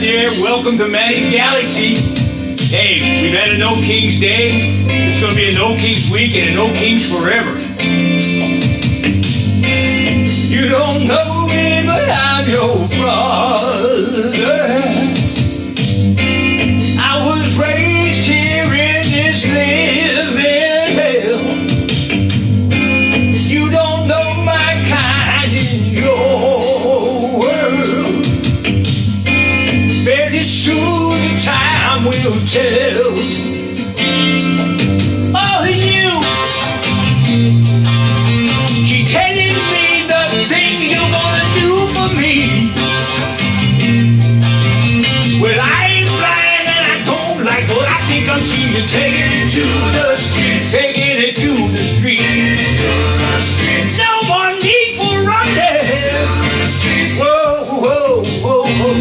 there, welcome to Manny's Galaxy. Hey, we've had a No Kings Day. It's going to be a No Kings Week and a No Kings Forever. You don't know me, but I'm your brother. I was raised here in this living hell. You don't know my kind in your world. Very soon the time will tell. Oh, you keep telling me the things you're gonna do for me. Well, I ain't blind and I don't like what I think I'm seeing you taking it to the streets, taking it to the streets. No more need for running. Whoa, whoa, whoa, whoa.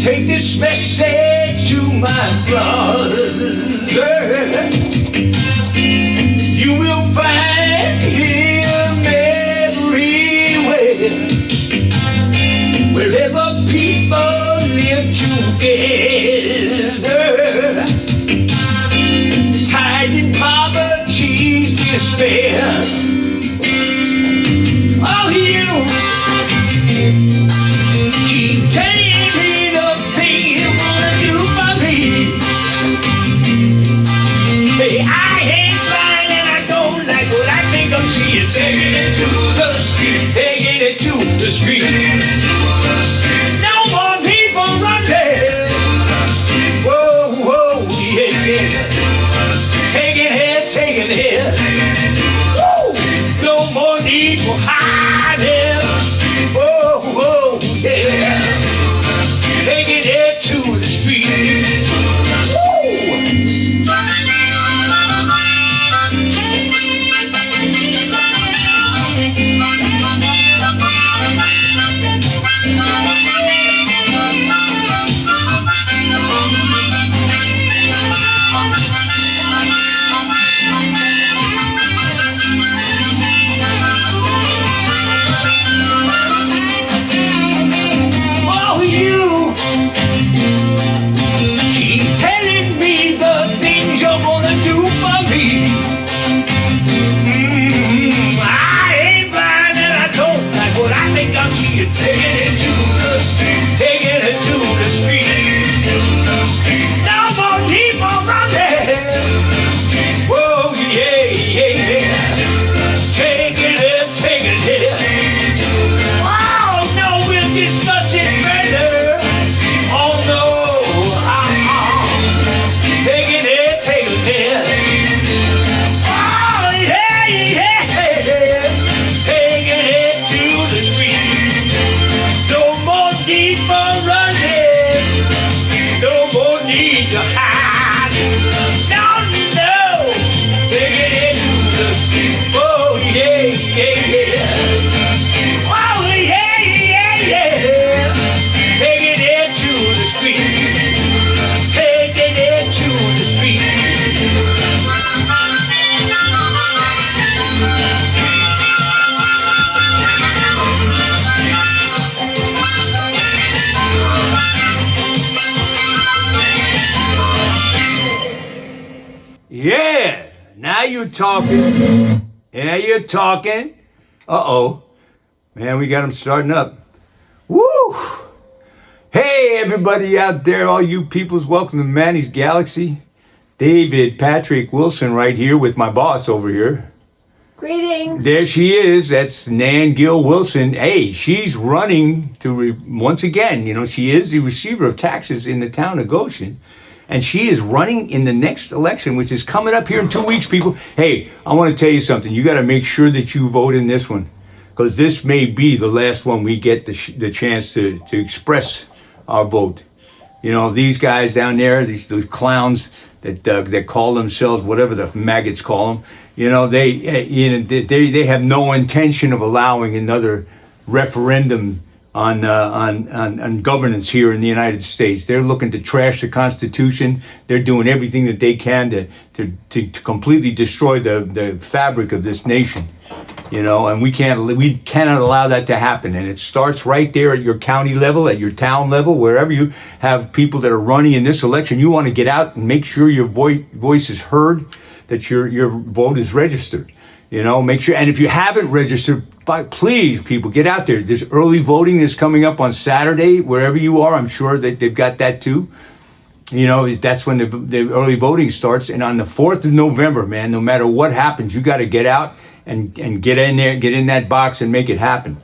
Take this message to my brother. You will find him everywhere. Wherever people live together, tied in poverty's despair. Oh, you keep telling me the thing you wanna do for me. Hey, I ain't blind and I don't like what I think I'm seeing. Taking it to the streets, taking it to the streets. No more people running. Whoa, whoa, yeah, yeah. Taking here, taking here. Woo! No more need for hiding. Whoa, whoa, yeah. Taking it to the street. Oh, you keep telling me the things you're gonna do for me. I ain't blind and I don't like what I think I'm seeing. Taking it to the streets, taking it to the streets. No more people running. Whoa, yeah, yeah, yeah. Taking it, taking it. Oh, no, we'll discuss it better. Oh, no, taking it, taking it. Oh, yeah, yeah, taking it to the street. No more need for running. No more need to hide. No, no, taking it to the street. Oh, yeah, yeah, yeah. Oh, yeah, yeah, yeah. Taking it to the street. Taking it to the street. Yeah, now you're talking. Yeah, you're talking. Uh-oh. Man, we got them starting up. Woo! Hey, everybody out there, all you peoples, welcome to Manny's Galaxy. David Patrick Wilson right here with my boss over here. Greetings. There she is. That's Nan Gill Wilson. Hey, she's running to, once again, you know, she is the receiver of taxes in the town of Goshen. And she is running in the next election, which is coming up here in 2 weeks, people. Hey, I want to tell you something. You got to make sure that you vote in this one, because this may be the last one we get the chance to express our vote. You know, these guys down there, those clowns that call themselves whatever the maggots call them, you know, they have no intention of allowing another referendum on governance here in the United States. They're looking to trash the Constitution. They're doing everything that they can to completely destroy the fabric of this nation. you know, and we cannot allow that to happen. And it starts right there at your county level, at your town level, wherever you have people that are running in this election. You want to get out and make sure your voice is heard, that your vote is registered. You know, make sure. And if you haven't registered, please, people, get out there. There's early voting that's coming up on Saturday, wherever you are. I'm sure that they've got that too. You know, that's when the early voting starts. And on the 4th of November, man, no matter what happens, you got to get out and get in there, get in that box and make it happen.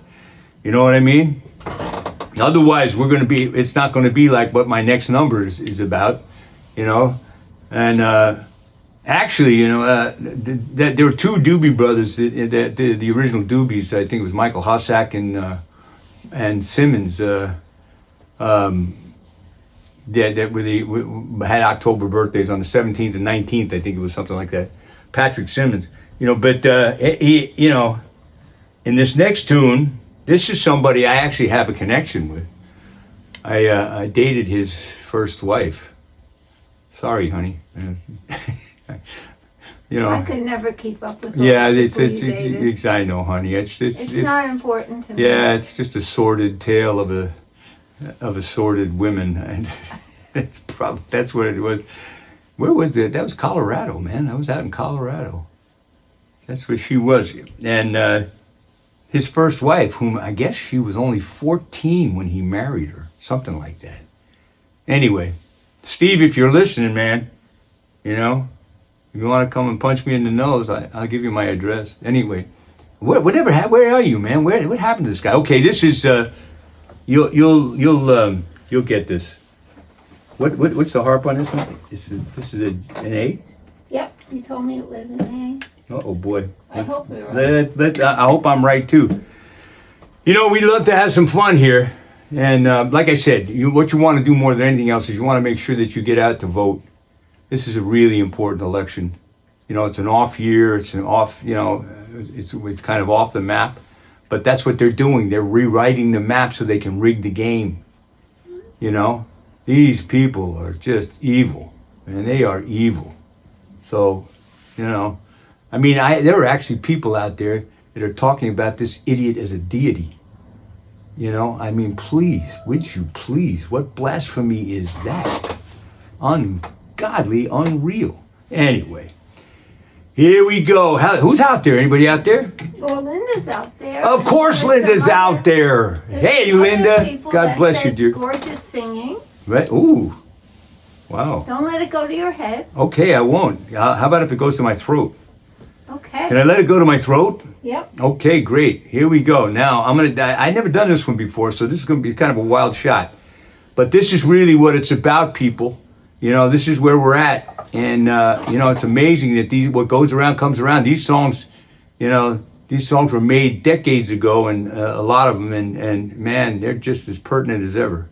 You know what I mean? Otherwise, it's not going to be like what my next number is about, you know? And actually, you know, there were two Doobie brothers, the original Doobies. I think it was Michael Hossack and Simmons. That really had October birthdays on the 17th and 19th. I think it was something like that. Patrick Simmons, you know. But he, you know, in this next tune, this is somebody I actually have a connection with. I dated his first wife. Sorry, honey. You know, I could never keep up with. Yeah, it's I know, honey. It's not important to me. Yeah, it's just a sordid tale of a sordid women, and that's what it was. Where was it? That was Colorado, man. I was out in Colorado. That's where she was, and his first wife, whom I guess she was only 14 when he married her, something like that. Anyway, Steve, if you're listening, man, you know, if you want to come and punch me in the nose, I'll give you my address. Anyway, where are you, man? What happened to this guy? Okay, this is you'll get this. What's the harp on this one? This is an A? Yep, you told me it was an A. Oh boy. I hope you're right. I hope I'm right too. You know, we love to have some fun here. And like I said, what you want to do more than anything else is you want to make sure that you get out to vote. This is a really important election. You know, it's an off year. It's an off, you know, it's kind of off the map. But that's what they're doing. They're rewriting the map so they can rig the game. You know, these people are just evil. And they are evil. So, you know, I mean, there are actually people out there that are talking about this idiot as a deity. You know, I mean, please, would you please? What blasphemy is that? Ungodly, unreal. Anyway, here we go. Who's out there? Anybody out there? Well, Linda's out there. Of course, Linda's out there. Hey, Linda. God bless you, dear. Gorgeous singing. Right? Ooh. Wow. Don't let it go to your head. Okay, I won't. How about if it goes to my throat? Okay. Can I let it go to my throat? Yep. Okay, great. Here we go. Now, I never done this one before, so this is going to be kind of a wild shot. But this is really what it's about, people. You know, this is where we're at. And, you know, it's amazing that what goes around comes around. These songs, you know, these songs were made decades ago, and a lot of them, and man, they're just as pertinent as ever.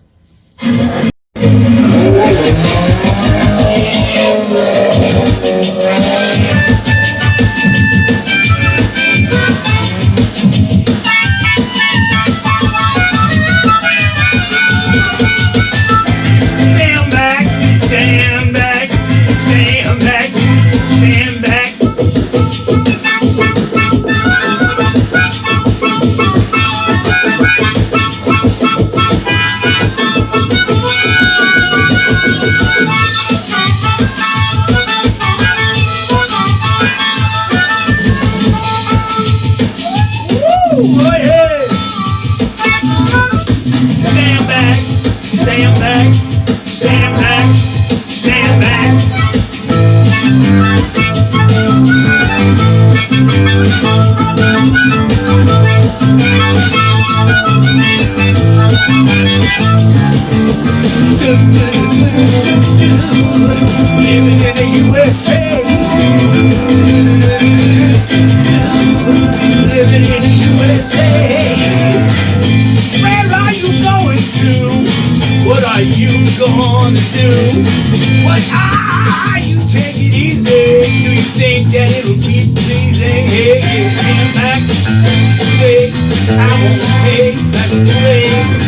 Living in the USA. Living in the USA. Where are you going to? What are you gonna do? What are you? Take it easy. Do you think that it'll be pleasing? Hey, you came back to say I won't pay like a slave.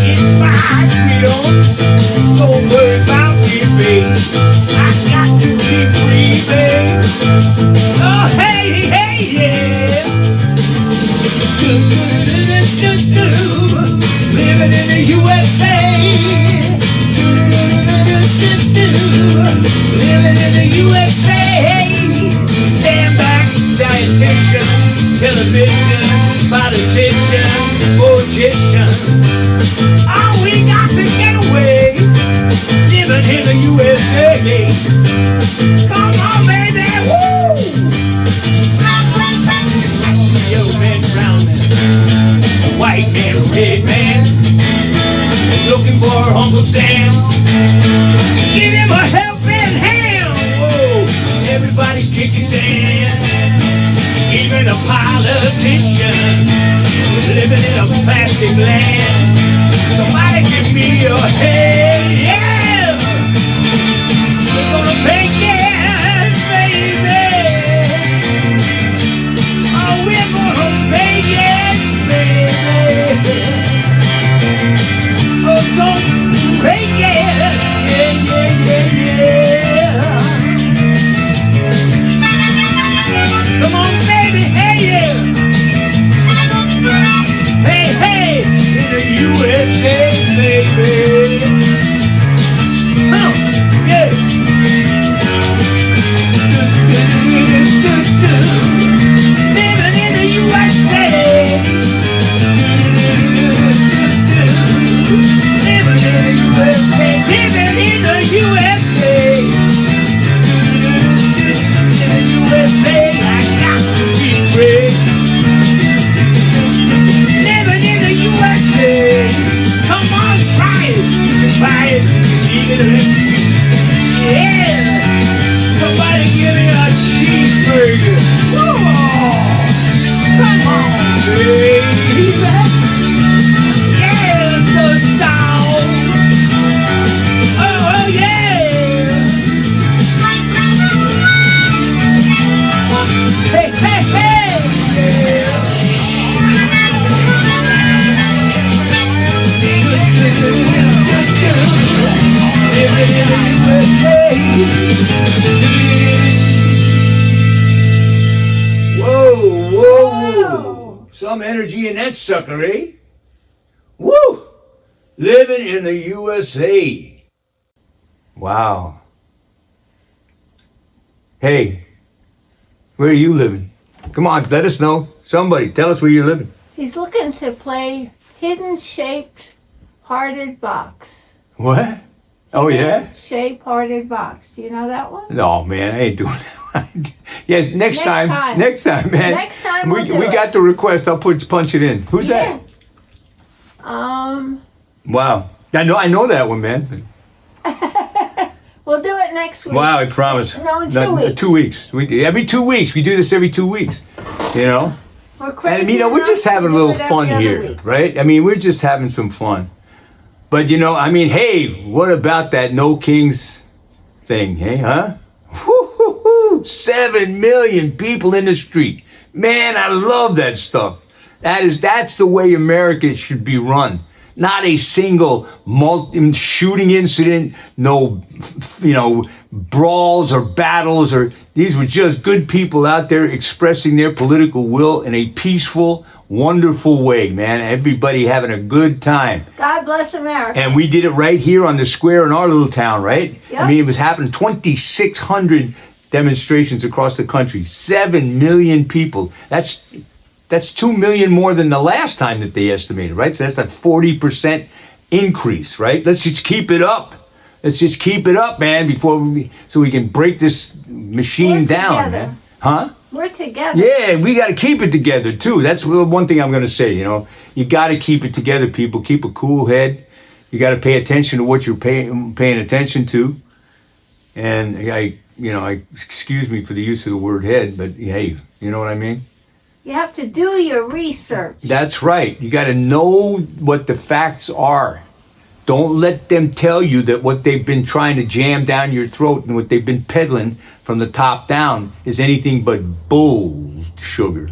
It's my freedom. Don't worry about me, babe. I got to be free, babe. Oh, hey, hey, yeah. television, politician, magician. Oh, we got to get away, living in the USA. Come on, baby, woo! Yellow man, brown man, white man, red man, looking for Uncle Sam. Give him a helping hand. Whoa, everybody's kicking sand. Even a politician living in a plastic land. Somebody give me a hand, yeah. We're gonna make it, baby. Oh, we're gonna make it, baby. Oh, don't break it, yeah, yeah, yeah, yeah. Come on, baby, hey, yeah. Hey, hey, in the USA, baby. Yeah. Living in the USA. Living in the USA. Living in the USA. In the USA. Living in the USA. Come on, try it. You can buy it. Even if it's, yeah. Somebody give me a cheeseburger. Whoa. Come on, baby. Yeah, the dog. Oh, yeah. Hey, hey, hey. Yeah. Whoa, whoa. Some energy in that sucker, eh? Woo! Living in the USA. Wow. Hey, where are you living? Come on, let us know. Somebody, tell us where you're living. He's looking to play hidden shaped hearted box. What? Oh, yeah? Shaped hearted box. Do you know that one? No, man, I ain't doing that. Yes, next time. Next time, man. Next time we got the request. I'll punch it in. Who's that? Wow. I know that one, man. We'll do it next week. Wow, I promise. No, in 2 weeks. 2 weeks. Every 2 weeks. We do this every 2 weeks. You know? We're crazy. And, we're just having a little fun here, week. right? I mean, we're just having some fun. But, hey, what about that No Kings thing, hey, huh? 7 million people in the street. Man, I love that stuff. That's the way America should be run. Not a single shooting incident, no, brawls or battles, these were just good people out there expressing their political will in a peaceful, wonderful way, man. Everybody having a good time. God bless America. And we did it right here on the square in our little town, right? Yep. I mean, it was happening 2,600 demonstrations across the country. 7 million people. That's 2 million more than the last time that they estimated, right? So that's a 40% increase, right? Let's just keep it up. Let's just keep it up, man, so we can break this machine down, man. Huh? We're together. Yeah, we got to keep it together, too. That's one thing I'm going to say, You got to keep it together, people. Keep a cool head. You got to pay attention to what you're paying attention to. And excuse me for the use of the word head, but hey, you know what I mean? You have to do your research. That's right. You got to know what the facts are. Don't let them tell you that what they've been trying to jam down your throat and what they've been peddling from the top down is anything but bull sugar.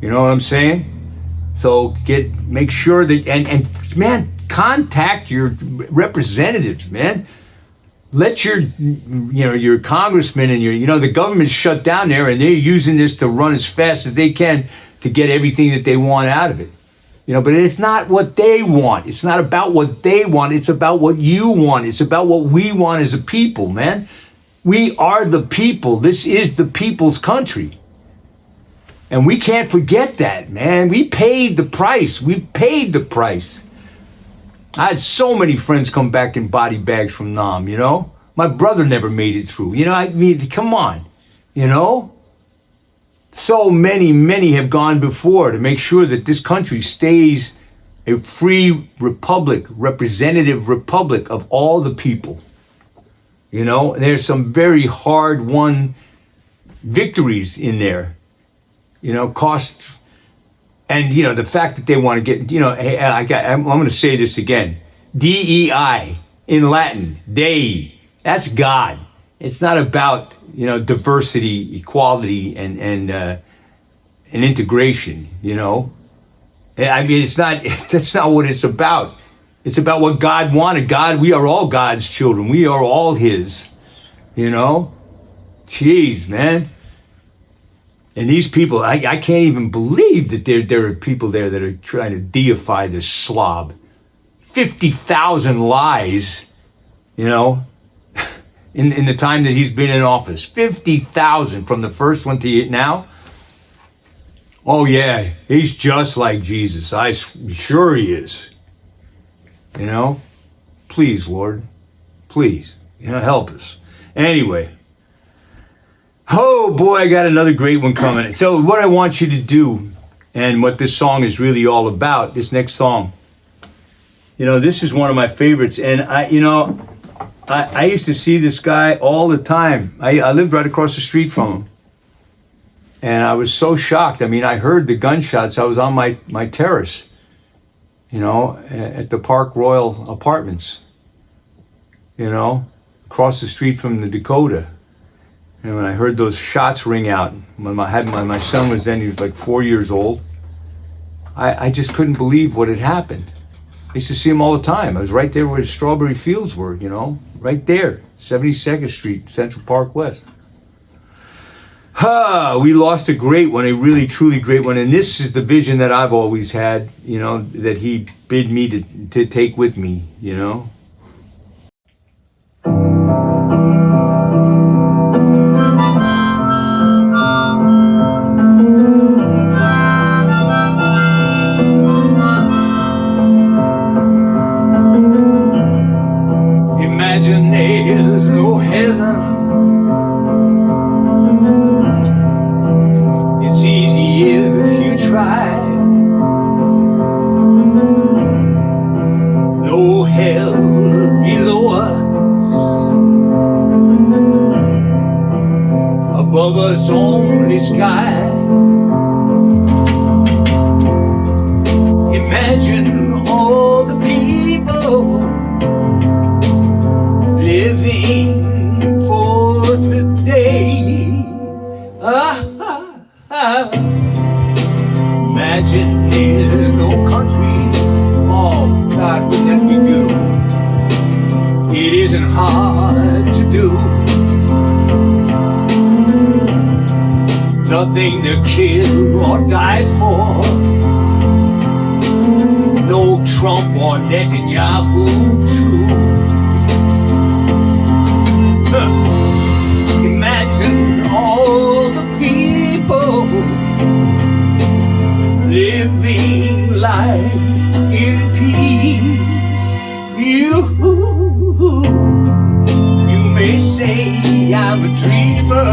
You know what I'm saying? So make sure that, and man, contact your representatives, man. Let your congressman and the government's shut down there and they're using this to run as fast as they can to get everything that they want out of it. But it's not what they want. It's not about what they want. It's about what you want. It's about what we want as a people, man. We are the people. This is the people's country. And we can't forget that, man. We paid the price. We paid the price. I had so many friends come back in body bags from Nam, you know? My brother never made it through. You know, I mean, come on, you know? So many have gone before to make sure that this country stays a free republic, representative republic of all the people. You know, there's some very hard-won victories in there. You know, cost, and, you know, the fact that they want to get, you know, hey, I'm going to say this again. DEI in Latin, Dei, that's God. It's not about, you know, diversity, equality, and integration, you know. I mean, that's not what it's about. It's about what God wanted. God, we are all God's children. We are all His, you know. Jeez, man. And these people, I can't even believe that there are people there that are trying to deify this slob. 50,000 lies, you know, in the time that he's been in office. 50,000 from the first one to now. Oh yeah, he's just like Jesus. I'm sure he is. You know, please, Lord, please, you know, help us. Anyway. Oh boy, I got another great one coming. So what I want you to do, and what this song is really all about, this next song, you know, this is one of my favorites. And I used to see this guy all the time. I lived right across the street from him. And I was so shocked. I mean, I heard the gunshots. I was on my terrace, you know, at the Park Royal Apartments, you know, across the street from the Dakota. And when I heard those shots ring out, when my son was then, he was like 4 years old, I just couldn't believe what had happened. I used to see him all the time. I was right there where the Strawberry Fields were, you know, right there, 72nd Street, Central Park West. We lost a great one, a really, truly great one. And this is the vision that I've always had, you know, that he bid me to take with me, you know. Imagine there's no heaven. It's easy if you try. No hell below us. Above us only sky. Imagine all the people living for today. Imagine there's no countries. Oh God, wouldn't that be beautiful? It isn't hard to do. Nothing to kill or die for. No Trump or Netanyahu too. Imagine all the people living life in peace. You may say I'm a dreamer,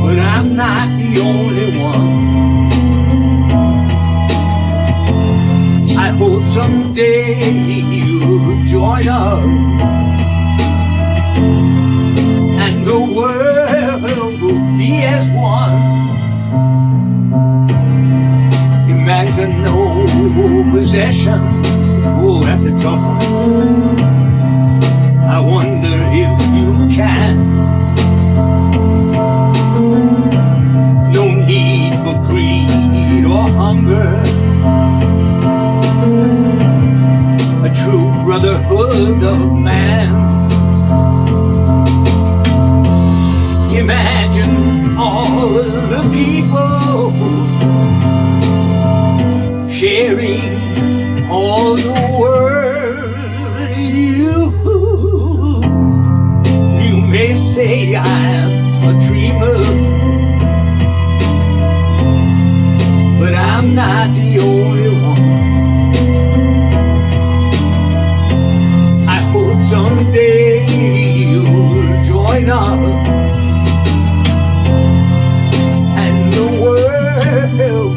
but I'm not the only one. I hope someday you'll join us, and the world will be as one. Imagine no possessions. Oh, that's a tough one. I wonder if you can. No need for greed or hunger. A true brotherhood of man. Imagine all the people sharing all the world. You may say I'm a dreamer, but I'm not the only one. I hope someday you'll join us and the world will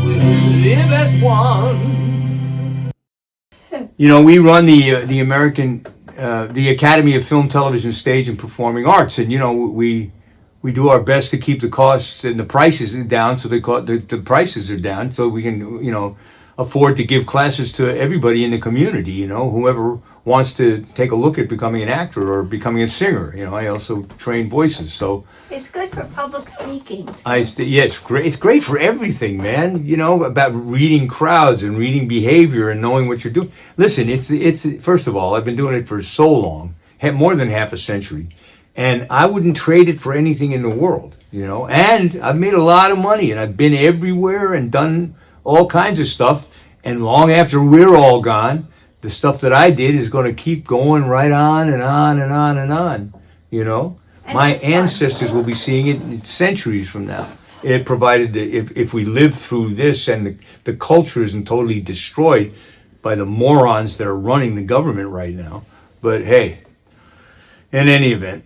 live as one. You know, we run the American, the Academy of Film, Television, Stage, and Performing Arts, and you know we do our best to keep the costs and the prices down, so the prices are down, so we can afford to give classes to everybody in the community. You know, whoever wants to take a look at becoming an actor or becoming a singer. You know, I also train voices, so. It's good for public speaking. Yeah, it's great. It's great for everything, man. You know, about reading crowds and reading behavior and knowing what you're doing. Listen, it's first of all, I've been doing it for so long, more than half a century, and I wouldn't trade it for anything in the world. You know, and I've made a lot of money, and I've been everywhere and done all kinds of stuff. And long after we're all gone, the stuff that I did is going to keep going right on and on and on and on. You know. My ancestors will be seeing it centuries from now. It provided that if we live through this and the culture isn't totally destroyed by the morons that are running the government right now. But hey, in any event.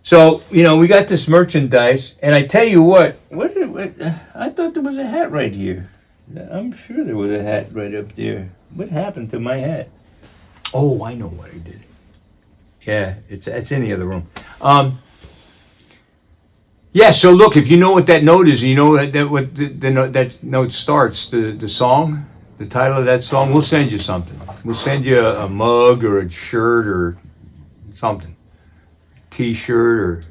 So, you know, we got this merchandise, and I tell you what I thought there was a hat right here. I'm sure there was a hat right up there. What happened to my hat? Oh, I know what I did. Yeah, it's in the other room. Yeah, so look, if you know what that note is, and you know what the note, that note starts, the song, the title of that song, we'll send you something. We'll send you a mug or a shirt or something, T-shirt, or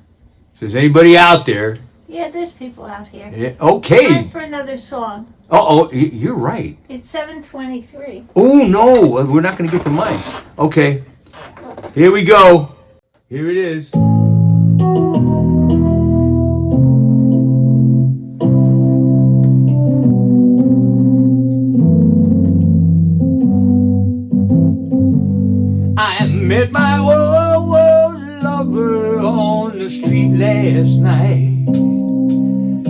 if there's anybody out there. Yeah, there's people out here. Yeah, okay. Time for another song. Oh, you're right. It's 7:23. Oh no, we're not going to get to mine. Okay. Here we go. Here it is. I met my old lover on the street last night.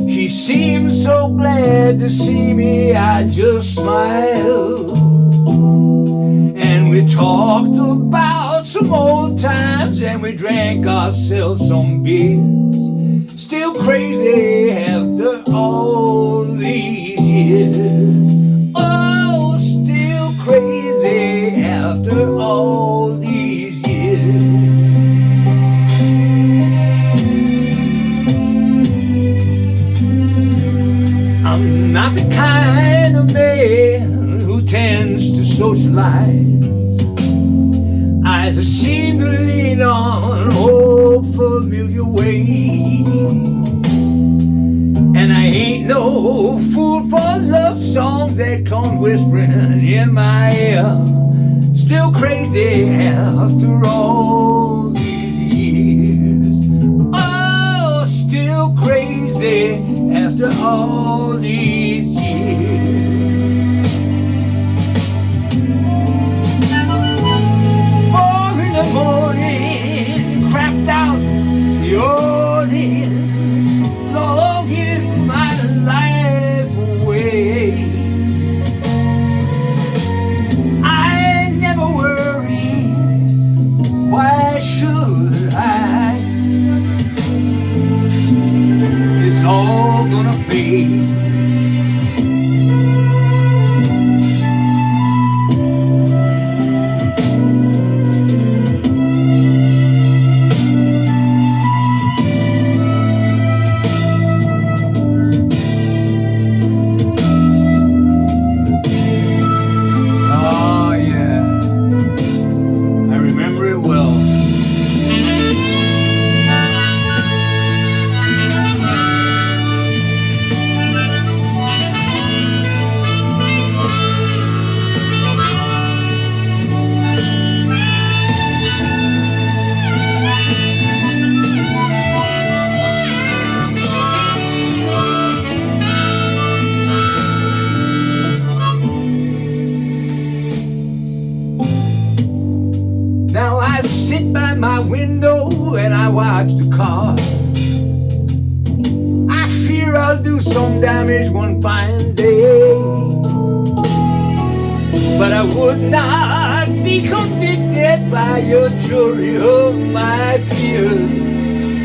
She seemed so glad to see me, I just smiled. And we talked about some old times, and we drank ourselves some beers. Still crazy after all these years. Oh, still crazy after all these years. I'm not the kind of man who tends to socialize. I seem to lean on old familiar ways, and I ain't no fool for love songs that come whispering in my ear. Still crazy after all these years. Oh, still crazy after all these years. Morning, crapped out, yawning, longing my life away. I never worry, why should I? It's all gonna fade. Now I sit by my window and I watch the cars I'll do some damage one fine day. But I would not be convicted by your jury of my peers.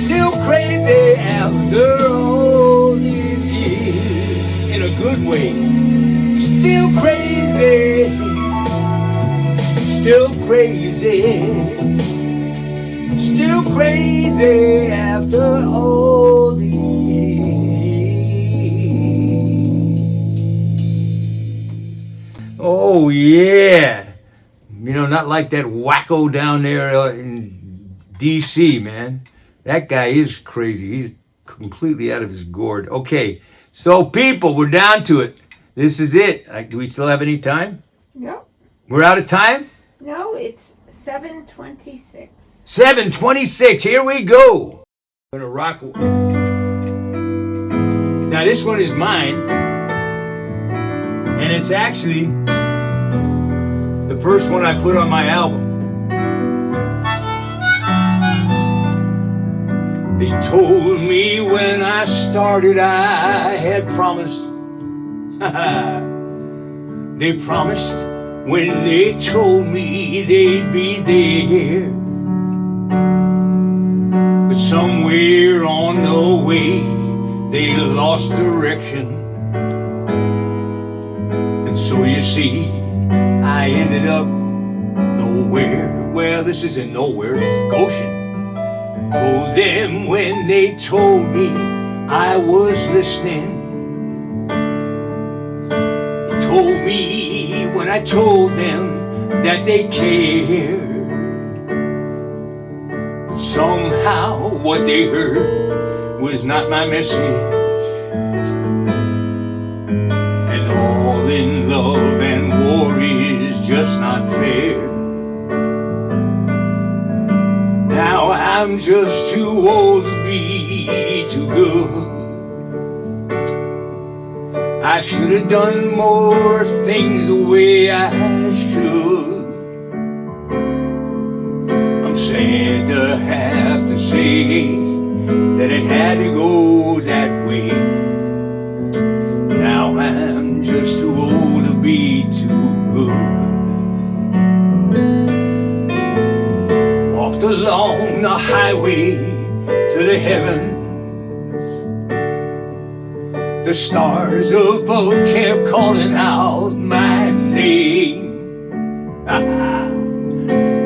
Still crazy after all these years. In a good way. Still crazy. Still crazy. Still crazy after all these years. Oh yeah. You know, not like that wacko down there in DC, man. That guy is crazy. He's completely out of his gourd. Okay, so people, we're down to it. This is it. Do we still have any time? No. We're out of time? No, it's 7:26. 7:26. Here we go. I'm gonna rock. Now this one is mine, and it's actually the first one I put on my album. They told me when I started I had promised. They promised when they told me they'd be there. But somewhere on the way they lost direction. And so you see, I ended up nowhere. Well, this isn't nowhere, it's Goshen. Told them when they told me I was listening. They told me when I told them that they cared. But somehow what they heard was not my message. And all in love and war is just not fair. Now I'm just too old to be too good. I should have done more things the way I should. I'm sad to have to say that it had to go that way. Now I'm just too old to be too good. Walked along the highway to the heavens. The stars above kept calling out my name.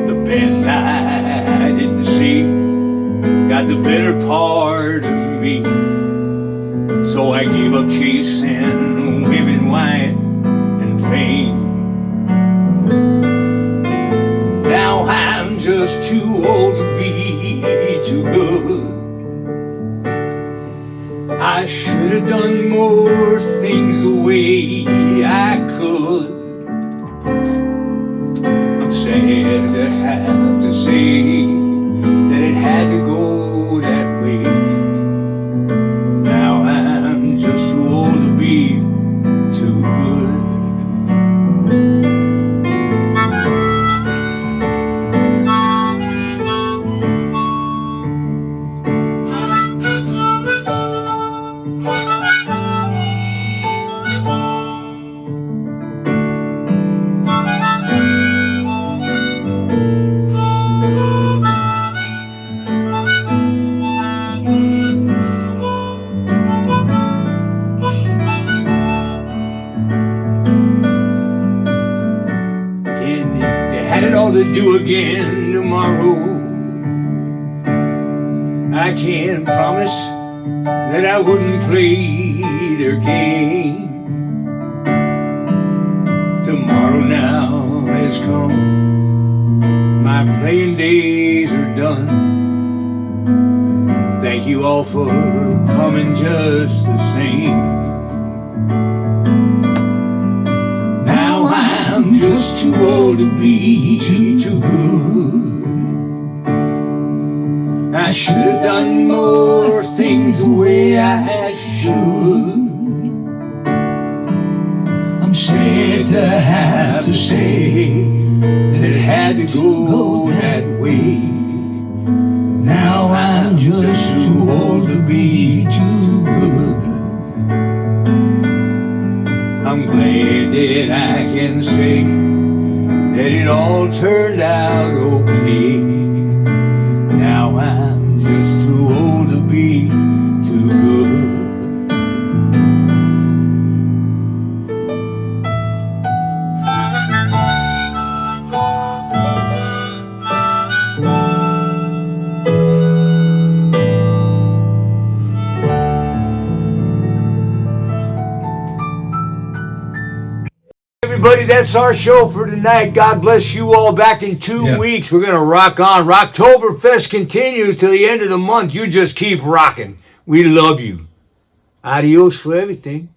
The bend I didn't see got the better part of me. So I gave up chasing women, wine, and fame. Now I'm just too old to be too good. I should have done more things the way I could. I'm sad to have to say that it had to go that way. Now I'm just too old to be too good. To do again tomorrow. I can't promise that I wouldn't play their game. Tomorrow now has come, my playing days are done. Thank you all for coming just the same. I'm just too old to be too good. I should have done more things the way I should. I'm sad to have to say that it had to go that way. Now I'm just too old to be too good. can say that it all turned out okay. Now I'm just too old to be too good. Everybody, that's our show for tonight. God bless you all. Back in 2 weeks, we're going to rock on. Rocktoberfest continues till the end of the month. You just keep rocking. We love you. Adios for everything.